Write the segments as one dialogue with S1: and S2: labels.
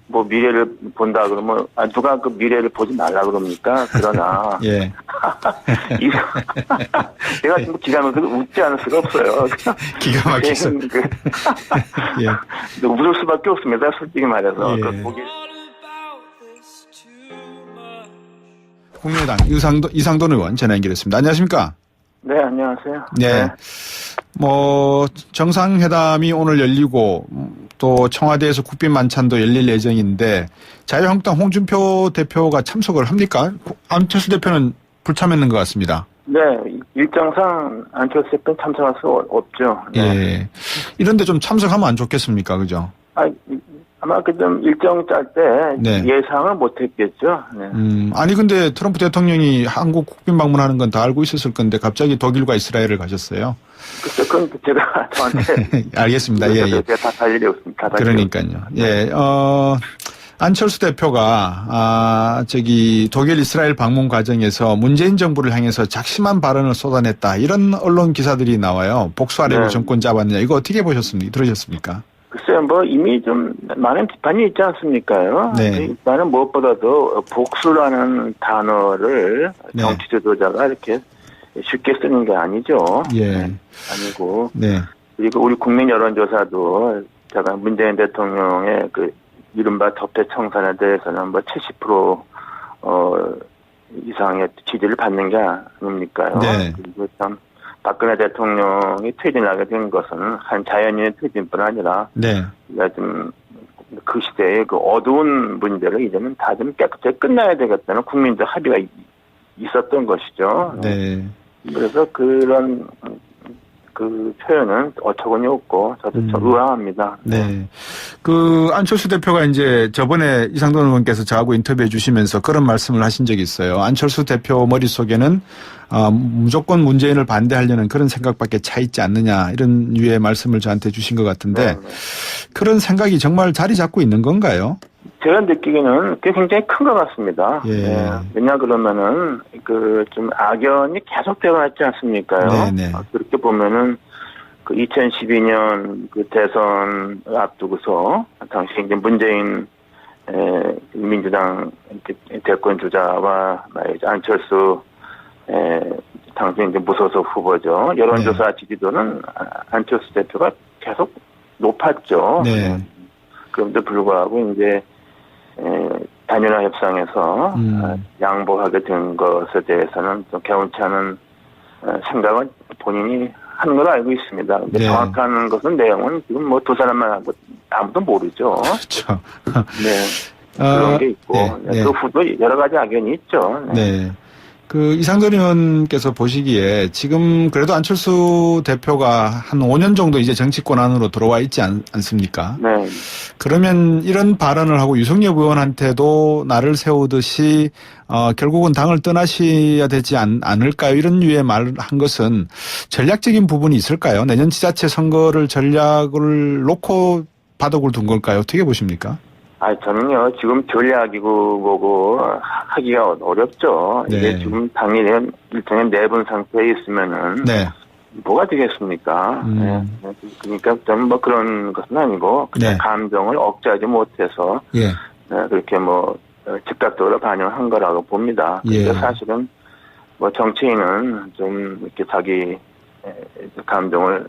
S1: 뭐 미래를 본다 그러면 누가 그 미래를 보지 말라 그럽니까? 그러나
S2: 예.
S1: 제가 지금 기가 막혀서 웃지 않을 수가 없어요.
S2: 기가 막혀서.
S1: 예. 웃을 수밖에 없습니다. 솔직히 말해서.
S2: 예.
S1: 그 보기...
S2: 국민의당 이상돈 의원 전화 연결했습니다. 안녕하십니까?
S1: 네, 안녕하세요.
S2: 네. 뭐 정상회담이 오늘 열리고 또 청와대에서 국빈 만찬도 열릴 예정인데 자유한국당 홍준표 대표가 참석을 합니까? 안철수 대표는 불참했는 것 같습니다.
S1: 네, 일정상 안철수 대표는 참석할 수 없죠. 네.
S2: 예. 이런데 좀 참석하면 안 좋겠습니까? 그죠?
S1: 아마 그 좀 일정 짤 때
S2: 네.
S1: 예상을 못했겠죠. 네.
S2: 아니 근데 트럼프 대통령이 한국 국빈 방문하는 건 다 알고 있었을 건데 갑자기 독일과 이스라엘을 가셨어요.
S1: 그건 제가 저한테
S2: 알겠습니다. 예, 예.
S1: 제가 다 달리 없습니다.
S2: 그러니까요. 예, 안철수 대표가 독일 이스라엘 방문 과정에서 문재인 정부를 향해서 작심한 발언을 쏟아냈다 이런 언론 기사들이 나와요. 복수하려고
S1: 네.
S2: 정권 잡았느냐 이거 어떻게 보셨습니까? 들으셨습니까?
S1: 글쎄요, 뭐 이미 좀 많은 비판이 있지 않습니까요?
S2: 네.
S1: 나는 무엇보다도 복수라는 단어를
S2: 네.
S1: 정치 지도자가 이렇게 쉽게 쓰는 게 아니죠.
S2: 예.
S1: 아니고.
S2: 네.
S1: 그리고 우리 국민 여론조사도 제가 문재인 대통령의 그 이른바 적폐 청산에 대해서는 뭐 70% 이상의 지지를 받는 게 아닙니까요?
S2: 네.
S1: 그리고 참 박근혜 대통령이 퇴진하게 된 것은 한 자연인의 퇴진뿐 아니라
S2: 네.
S1: 좀 그 시대의 그 어두운 문제를 이제는 다 좀 깨끗하게 끝나야 되겠다는 국민적 합의가 있었던 것이죠.
S2: 네.
S1: 그래서 그런 그 표현은 어처구니 없고 저도 좀 의아합니다.
S2: 네. 그 안철수 대표가 이제 저번에 이상돈 의원께서 저하고 인터뷰해 주시면서 그런 말씀을 하신 적이 있어요. 안철수 대표 머릿속에는 무조건 문재인을 반대하려는 그런 생각밖에 차 있지 않느냐 이런 류의 말씀을 저한테 주신 것 같은데 그런 생각이 정말 자리 잡고 있는 건가요?
S1: 제가 느끼기에는 그게 굉장히 큰 것 같습니다.
S2: 예.
S1: 네. 왜냐 그러면은 그 좀 악연이 계속되어 있지 않습니까요?
S2: 네네.
S1: 그렇게 보면은 그 2012년 그 대선 앞두고서 당시 이제 문재인 민주당 대권 주자와 안철수 당시 이제 무소속 후보죠. 여론조사
S2: 네.
S1: 지지도는 안철수 대표가 계속 높았죠.
S2: 네.
S1: 그럼에도 불구하고 이제 단일화 협상에서 양보하게 된 것에 대해서는 좀 개운치 않은 생각은 본인이 하는 걸 알고 있습니다. 근데
S2: 네.
S1: 정확한 것은 내용은 지금 뭐 두 사람만 하고 아무도 모르죠.
S2: 그렇죠.
S1: 네. 그런 게 있고
S2: 네.
S1: 그 후도 여러 가지 악연이 있죠.
S2: 네. 그 이상돈 의원께서 보시기에 지금 그래도 안철수 대표가 한 5년 정도 이제 정치권 안으로 들어와 있지 않습니까?
S1: 네.
S2: 그러면 이런 발언을 하고 유승엽 의원한테도 나를 세우듯이 결국은 당을 떠나셔야 되지 않을까요? 이런 류의 말을 한 것은 전략적인 부분이 있을까요? 내년 지자체 선거를 전략을 놓고 바둑을 둔 걸까요? 어떻게 보십니까?
S1: 저는요, 지금 전략이고 뭐고 하기가 어렵죠.
S2: 네.
S1: 이게 지금 당이 일종의 내분 상태에 있으면은
S2: 네.
S1: 뭐가 되겠습니까? 네. 그러니까 저는 뭐 그런 것은 아니고 그냥
S2: 네.
S1: 감정을 억제하지 못해서
S2: 예.
S1: 그렇게 뭐 즉각적으로 반영한 거라고 봅니다.
S2: 예.
S1: 근데 사실은 뭐 정치인은 좀 이렇게 자기 감정을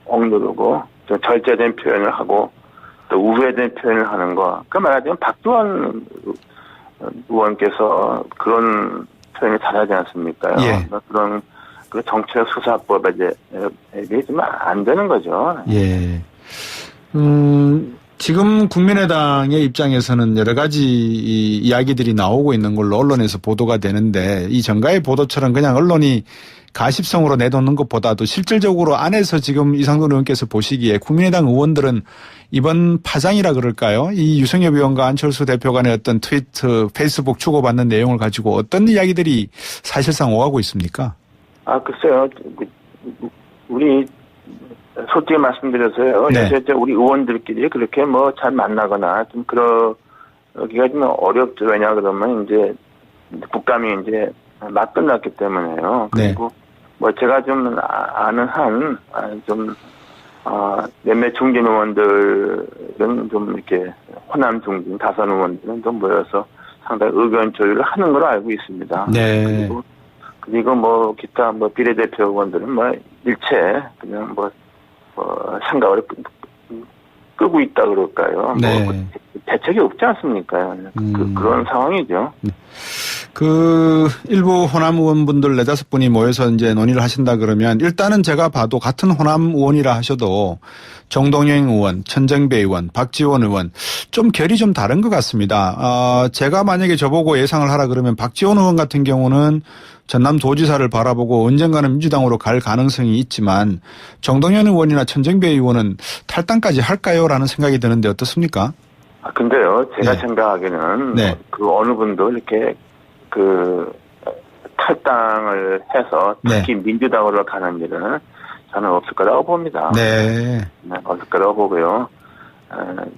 S1: 억누르고 좀 절제된 표현을 하고 또 우회된 표현을 하는 거. 그 말하자면 박두원 의원께서 그런 표현을 잘하지 않습니까?
S2: 예.
S1: 그런 그 정치적 수사법에 이게 좀 안 되는 거죠.
S2: 예. 지금 국민의당의 입장에서는 여러 가지 이야기들이 나오고 있는 걸로 언론에서 보도가 되는데 이 정가의 보도처럼 그냥 언론이 가십성으로 내놓는 것보다도 실질적으로 안에서 지금 이상돈 의원께서 보시기에 국민의당 의원들은 이번 파장이라 그럴까요? 이 유승엽 의원과 안철수 대표 간의 어떤 트위트, 페이스북 주고받는 내용을 가지고 어떤 이야기들이 사실상 오가고 있습니까?
S1: 글쎄요. 우리 솔직히 말씀드려서요.
S2: 네.
S1: 요새 우리 의원들끼리 그렇게 뭐 잘 만나거나 좀 그러기가 좀 어렵죠. 왜냐 그러면 이제 국감이 이제 막 끝났기 때문에요. 그리고 뭐 제가 좀 아는 한 좀 몇몇 중진 의원들은 좀 이렇게 호남 중진 다선 의원들은 좀 모여서 상당히 의견 조율을 하는 걸로 알고 있습니다.
S2: 네.
S1: 그리고 뭐 기타 뭐 비례대표 의원들은 뭐 일체 그냥 뭐 생각을 끄고 있다 그럴까요?
S2: 네.
S1: 뭐 대책이 없지 않습니까? 그런 상황이죠.
S2: 그 일부 호남 의원분들 4-5분이 모여서 이제 논의를 하신다 그러면 일단은 제가 봐도 같은 호남 의원이라 하셔도 정동영 의원, 천정배 의원, 박지원 의원 좀 결이 좀 다른 것 같습니다. 제가 만약에 저보고 예상을 하라 그러면 박지원 의원 같은 경우는 전남도지사를 바라보고 언젠가는 민주당으로 갈 가능성이 있지만 정동영 의원이나 천정배 의원은 탈당까지 할까요? 라는 생각이 드는데 어떻습니까?
S1: 근데요, 제가
S2: 네.
S1: 생각하기에는
S2: 네.
S1: 그 어느 분도 이렇게 탈당을 해서 특히 민주당으로 가는 일은 저는 없을 거라고 봅니다.
S2: 네.
S1: 없을 거라고 보고요.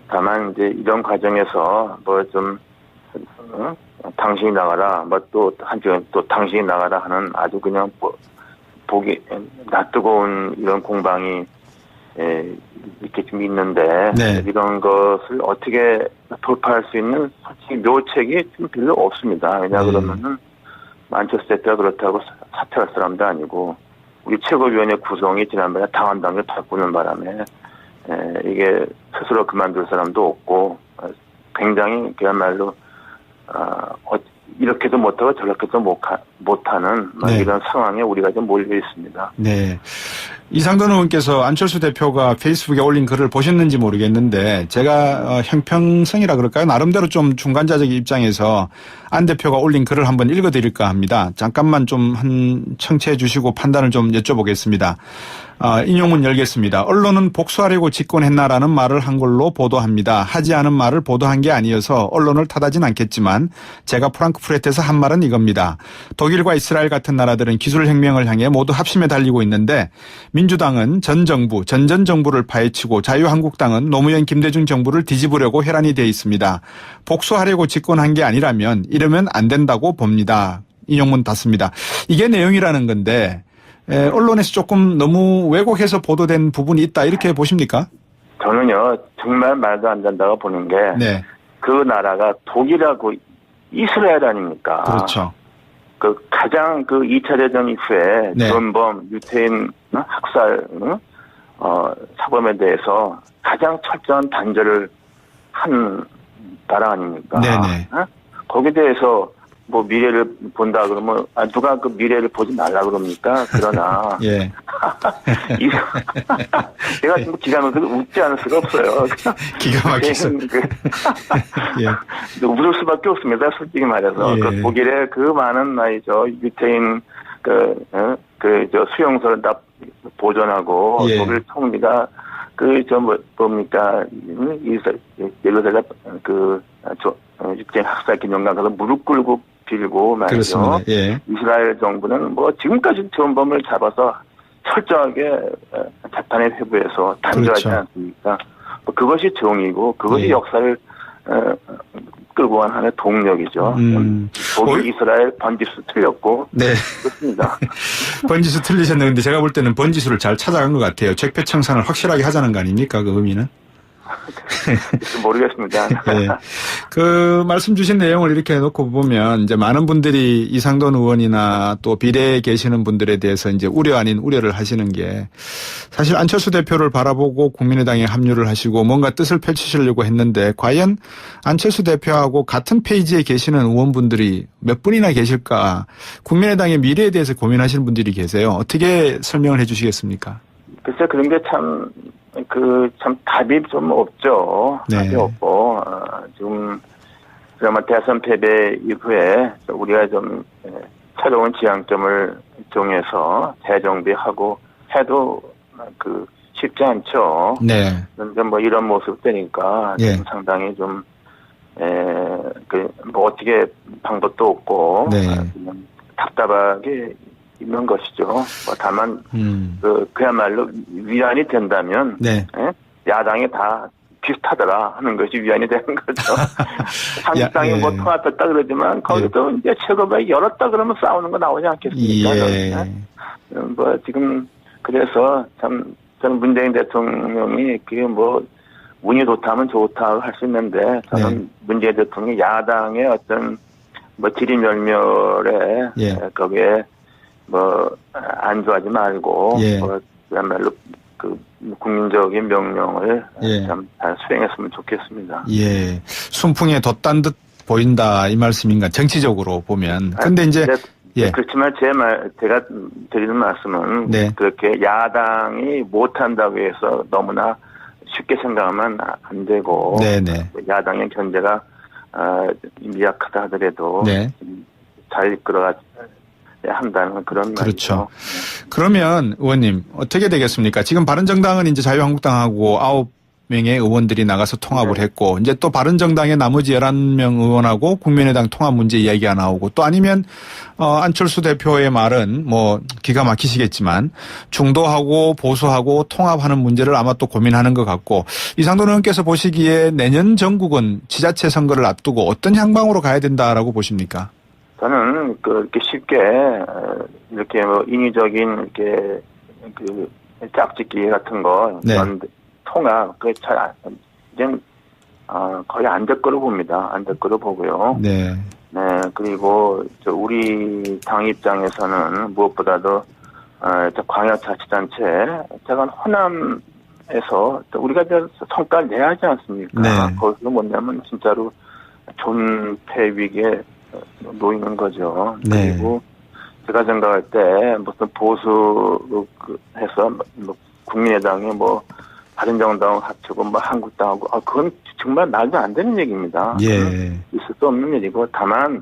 S1: 다만 이제 이런 과정에서 뭐 좀 당신이 나가라, 뭐 또 한쪽은 또 당신이 나가라 하는 아주 그냥 보기 낯뜨거운 이런 공방이 이렇게 좀 있는데
S2: 네.
S1: 이런 것을 어떻게 돌파할 수 있는 솔직히 묘책이 좀 별로 없습니다. 왜냐 그러면은 만체스터 대표가 그렇다고 사퇴할 사람도 아니고 우리 최고위원회 구성이 지난번에 당헌당규를 바꾸는 바람에 이게 스스로 그만둘 사람도 없고 굉장히 그야말로 이렇게도 못하고 저렇게도 못하는
S2: 네.
S1: 이런 상황에 우리가 좀 몰려 있습니다.
S2: 네. 이상돈 의원께서 안철수 대표가 페이스북에 올린 글을 보셨는지 모르겠는데 제가 형평성이라 그럴까요? 나름대로 좀 중간자적 입장에서 안 대표가 올린 글을 한번 읽어드릴까 합니다. 잠깐만 좀 청취해 주시고 판단을 좀 여쭤보겠습니다. 인용문 열겠습니다. 언론은 복수하려고 집권했나라는 말을 한 걸로 보도합니다. 하지 않은 말을 보도한 게 아니어서 언론을 탓하진 않겠지만 제가 프랑크푸르트에서 한 말은 이겁니다. 독일과 이스라엘 같은 나라들은 기술혁명을 향해 모두 합심해 달리고 있는데 민주당은 전 정부를 파헤치고 자유한국당은 노무현 김대중 정부를 뒤집으려고 혈안이 되어 있습니다. 복수하려고 집권한 게 아니라면 이러면 안 된다고 봅니다. 인용문 닫습니다. 이게 내용이라는 건데 언론에서 조금 너무 왜곡해서 보도된 부분이 있다 이렇게 보십니까?
S1: 저는요 정말 말도 안 된다고 보는 게 그 나라가 독일하고 이스라엘 아닙니까?
S2: 그렇죠.
S1: 그 가장 그 2차 대전 이후에 전범 유태인 학살 사범에 대해서 가장 철저한 단죄를 한 나라 아닙니까?
S2: 네네.
S1: 거기에 대해서 뭐 미래를 본다 그러면 누가 그 미래를 보지 말라 그럽니까? 그러나
S2: 예.
S1: 내가 지금 기가 막혀서 웃지 않을 수가 없어요.
S2: 기가 막혀서
S1: 예. 웃을 수밖에 없습니다. 솔직히 말해서
S2: 예.
S1: 그 독일의 그 많은 말이죠 유태인 저 수용소를 다 보존하고
S2: 예.
S1: 독일 총리가 뭡니까 예루살렘 유태인 학살 기념관 가서 무릎 꿇고 빌고 말이죠.
S2: 그렇습니다. 예.
S1: 이스라엘 정부는 뭐 지금까지 전범을 잡아서 철저하게 재판에 회부해서 단죄하지
S2: 그렇죠.
S1: 않습니까? 뭐 그것이 정의고 그것이
S2: 예.
S1: 역사를 끌고 간 하나의 동력이죠. 독일, 이스라엘 번지수 틀렸고
S2: 네.
S1: 그렇습니다.
S2: 번지수 틀리셨는데 제가 볼 때는 번지수를 잘 찾아간 것 같아요. 적폐청산을 확실하게 하자는 거 아닙니까? 그 의미는?
S1: 모르겠습니다.
S2: 네. 그 말씀 주신 내용을 이렇게 해놓고 보면 이제 많은 분들이 이상돈 의원이나 또 비례에 계시는 분들에 대해서 이제 우려 아닌 우려를 하시는 게 사실 안철수 대표를 바라보고 국민의당에 합류를 하시고 뭔가 뜻을 펼치시려고 했는데 과연 안철수 대표하고 같은 페이지에 계시는 의원분들이 몇 분이나 계실까? 국민의당의 미래에 대해서 고민하시는 분들이 계세요. 어떻게 설명을 해 주시겠습니까?
S1: 글쎄 그런 게 참 답이 좀 없죠.
S2: 네.
S1: 답이 없고, 지금, 그러면 대선 패배 이후에 우리가 좀 새로운 지향점을 정해서 재정비하고 해도 쉽지 않죠.
S2: 네.
S1: 그런데 뭐 이런 모습 되니까
S2: 예.
S1: 상당히 좀, 뭐 어떻게 방법도 없고,
S2: 네.
S1: 그냥 답답하게 있는 것이죠. 뭐 다만 그야말로 위안이 된다면
S2: 네.
S1: 야당이 다 비슷하더라 하는 것이 위안이 되는 거죠. 한국당이 뭐 통합했다 그러지만 거기도 이제 최고위원회 열었다 그러면 싸우는 거 나오지 않겠습니까?
S2: 예.
S1: 뭐 지금 그래서 참 저는 문재인 대통령이 그게 뭐 운이 좋다면 좋다고 할 수 있는데 저는
S2: 네.
S1: 문재인 대통령이 야당의 어떤 뭐 지리멸멸에
S2: 예.
S1: 거기에 뭐 안주하지 말고
S2: 예.
S1: 뭐 그야말로 그 국민적인 명령을
S2: 예.
S1: 참 잘 수행했으면 좋겠습니다.
S2: 예. 순풍에 돛단 듯 보인다 이 말씀인가 정치적으로 보면. 근데 이제 예.
S1: 그렇지만 제가 드리는 말씀은
S2: 네.
S1: 그렇게 야당이 못한다고 해서 너무나 쉽게 생각하면 안 되고
S2: 네네.
S1: 야당의 견제가 미약하다 하더라도
S2: 네.
S1: 잘 이끌어가야 한다는 그런
S2: 그렇죠.
S1: 말이죠.
S2: 그러면 의원님 어떻게 되겠습니까? 지금 바른정당은 이제 자유한국당하고 9명의 의원들이 나가서 통합을
S1: 네.
S2: 했고 이제 또 바른정당의 나머지 11명 의원하고 국민의당 통합 문제 이야기가 나오고 또 아니면 안철수 대표의 말은 뭐 기가 막히시겠지만 중도하고 보수하고 통합하는 문제를 아마 또 고민하는 것 같고 이상돈 의원께서 보시기에 내년 전국은 지자체 선거를 앞두고 어떤 향방으로 가야 된다라고 보십니까?
S1: 저는 이렇게 쉽게 이렇게 뭐 인위적인 이렇게 그 짝짓기 같은 거
S2: 네.
S1: 이런 통합 그잘 이젠 거의 안 될 거로 봅니다. 안 될 거로 보고요.
S2: 네.
S1: 네, 그리고 우리 당 입장에서는 무엇보다도 저 광역자치단체 제가 호남에서 또 우리가 성과를 내야 하지 않습니까?
S2: 네.
S1: 거기서 못 내면 진짜로 존폐 위기에 놓이는 거죠.
S2: 네.
S1: 그리고 제가 생각할 때 무슨 보수 해서 뭐 국민의당이 뭐 바른정당 합치고 뭐 한국당하고 그건 정말 말도 안 되는 얘기입니다.
S2: 예.
S1: 있을 수 없는 일이고 다만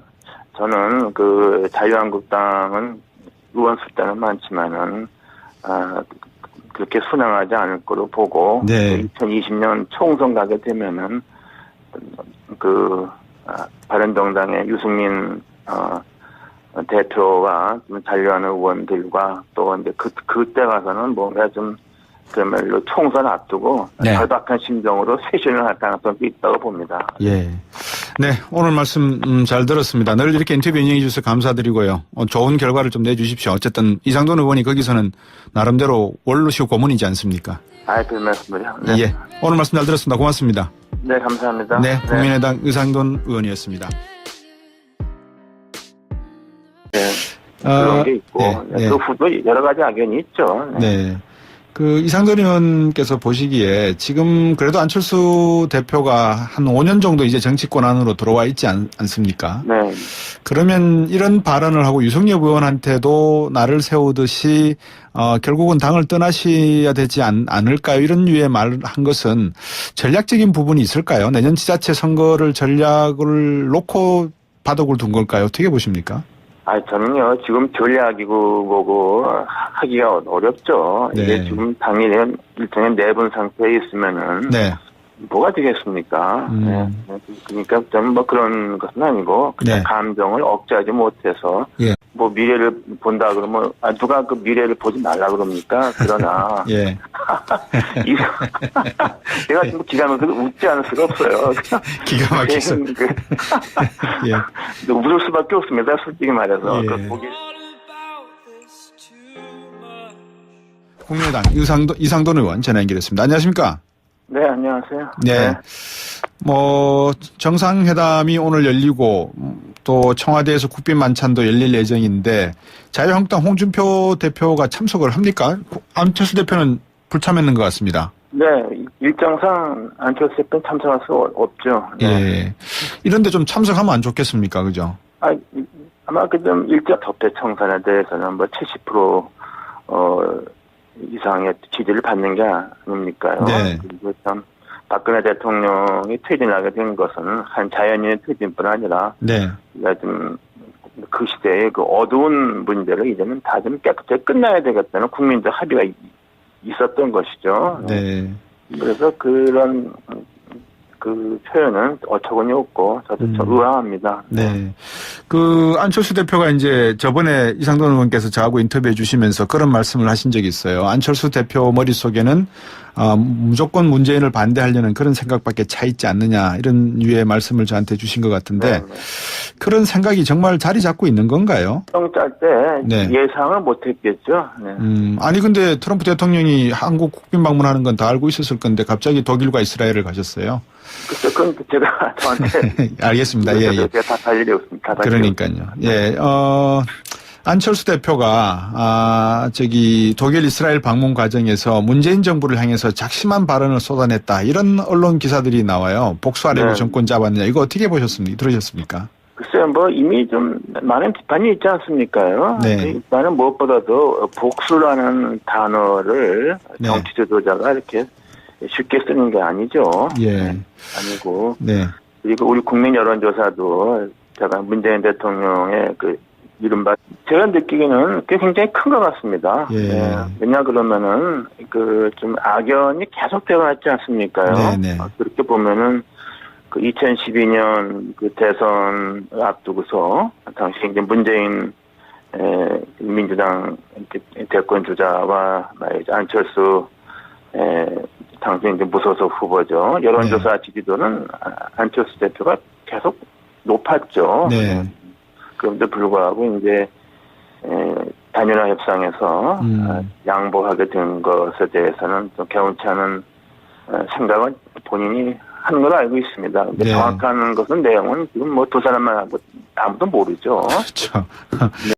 S1: 저는 그 자유한국당은 의원 숫자는 많지만은 그렇게 순항하지 않을 거로 보고
S2: 네.
S1: 2020년 총선 가게 되면은 그 바른정당의 유승민 대표와 좀 잔류하는 의원들과 또 이제 그때 가서는 뭔가 좀 그야말로 총선 앞두고
S2: 네.
S1: 절박한 심정으로 쇄신을 할 가능성도 있다고 봅니다.
S2: 예. 네, 오늘 말씀 잘 들었습니다. 늘 이렇게 인터뷰 인용해 주셔서 감사드리고요. 좋은 결과를 좀 내주십시오. 어쨌든 이상돈 의원이 거기서는 나름대로 원로시고 고문이지 않습니까?
S1: 별 말씀을요. 네.
S2: 예. 오늘 말씀 잘 들었습니다. 고맙습니다.
S1: 네, 감사합니다.
S2: 네, 국민의당 이상돈 의원이었습니다.
S1: 네. 그런 게 있고
S2: 네.
S1: 그 후도 여러 가지 악연이 있죠. 네.
S2: 네. 그 이상돈 의원께서 보시기에 지금 그래도 안철수 대표가 한 5년 정도 이제 정치권 안으로 들어와 있지 않습니까?
S1: 네.
S2: 그러면 이런 발언을 하고 유승엽 의원한테도 나를 세우듯이 결국은 당을 떠나셔야 되지 않을까요? 이런 류의 말을 한 것은 전략적인 부분이 있을까요? 내년 지자체 선거를 전략을 놓고 바둑을 둔 걸까요? 어떻게 보십니까?
S1: 저는요, 지금 전략이고 뭐고 하기가 어렵죠.
S2: 네.
S1: 이게 지금 당이 일종의 내분 상태에 있으면은
S2: 네.
S1: 뭐가 되겠습니까? 네. 그러니까 저는 뭐 그런 것은 아니고 그냥
S2: 네. 감정을
S1: 억제하지 못해서
S2: 예.
S1: 뭐 미래를 본다 그러면 누가 그 미래를 보지 말라 그럽니까? 그러나
S2: 예.
S1: 제가 지금 기가 막혀서 웃지 않을 수가 없어요.
S2: 기가 막혀서.
S1: 예. 웃을 수밖에 없습니다. 솔직히 말해서.
S2: 예. 국민의당 이상돈 의원 전화 연결했습니다. 안녕하십니까?
S1: 네, 안녕하세요.
S2: 네. 뭐 정상회담이 오늘 열리고 또 청와대에서 국빈 만찬도 열릴 예정인데 자유한국당 홍준표 대표가 참석을 합니까? 안철수 대표는 불참했는 것 같습니다.
S1: 네, 일정상 안철수 대표는 참석할 수 없죠. 네.
S2: 예. 이런데 좀 참석하면 안 좋겠습니까, 그죠?
S1: 아마 그 좀 일자 적폐 청산에 대해서는 뭐 70% 이상의 지지를 받는 게 아닙니까요?
S2: 네.
S1: 그리고 참 박근혜 대통령이 퇴진하게 된 것은 한 자연인의 퇴진뿐 아니라
S2: 네.
S1: 좀 그 시대의 그 어두운 문제를 이제는 다 좀 깨끗하게 끝나야 되겠다는 국민적 합의가 있었던 것이죠.
S2: 네.
S1: 그래서 그런 그 표현은 어처구니 없고 저도 좀 의아합니다.
S2: 네. 안철수 대표가 이제 저번에 이상돈 의원께서 저하고 인터뷰해 주시면서 그런 말씀을 하신 적이 있어요. 안철수 대표 머릿속에는 무조건 문재인을 반대하려는 그런 생각밖에 차 있지 않느냐 이런 유의 말씀을 저한테 주신 것 같은데 그런 생각이 정말 자리 잡고 있는 건가요?
S1: 짤 때 예상을 못했겠죠. 네.
S2: 아니 근데 트럼프 대통령이 한국 국빈 방문하는 건 다 알고 있었을 건데 갑자기 독일과 이스라엘을 가셨어요.
S1: 그건 제가 저한테
S2: 알겠습니다. 예.
S1: 제가 다 할 일이 없습니다.
S2: 그러니까요. 예. 안철수 대표가 독일 이스라엘 방문 과정에서 문재인 정부를 향해서 작심한 발언을 쏟아냈다. 이런 언론 기사들이 나와요. 복수하려고 정권 잡았느냐. 이거 어떻게 들으셨습니까?
S1: 글쎄요, 이미 좀 많은 비판이 있지 않습니까요?
S2: 네.
S1: 일단은 무엇보다도 복수라는 단어를 정치 지도자가 이렇게 쉽게 쓰는 게 아니죠.
S2: 예.
S1: 아니고.
S2: 네.
S1: 그리고 우리 국민 여론조사도 제가 문재인 대통령의 이른바 제가 느끼기에는 꽤 굉장히 큰 것 같습니다.
S2: 예.
S1: 네. 왜냐 그러면은 좀 악연이 계속되어 왔지 않습니까요?
S2: 네.
S1: 그렇게 보면은 2012년 대선 앞두고서 당시 이제 문재인 민주당 대권 주자와 안철수 당시 이제 무소속 후보죠. 여론조사 지지도는 안철수 대표가 계속 높았죠.
S2: 네.
S1: 그런데 불구하고 이제 단일화 협상에서 양보하게 된 것에 대해서는 좀 개운치 않은 생각은 본인이 하는 걸 알고 있습니다. 근데
S2: 네.
S1: 정확한 것은 내용은 지금 두 사람만 아무도 모르죠.
S2: 그렇죠.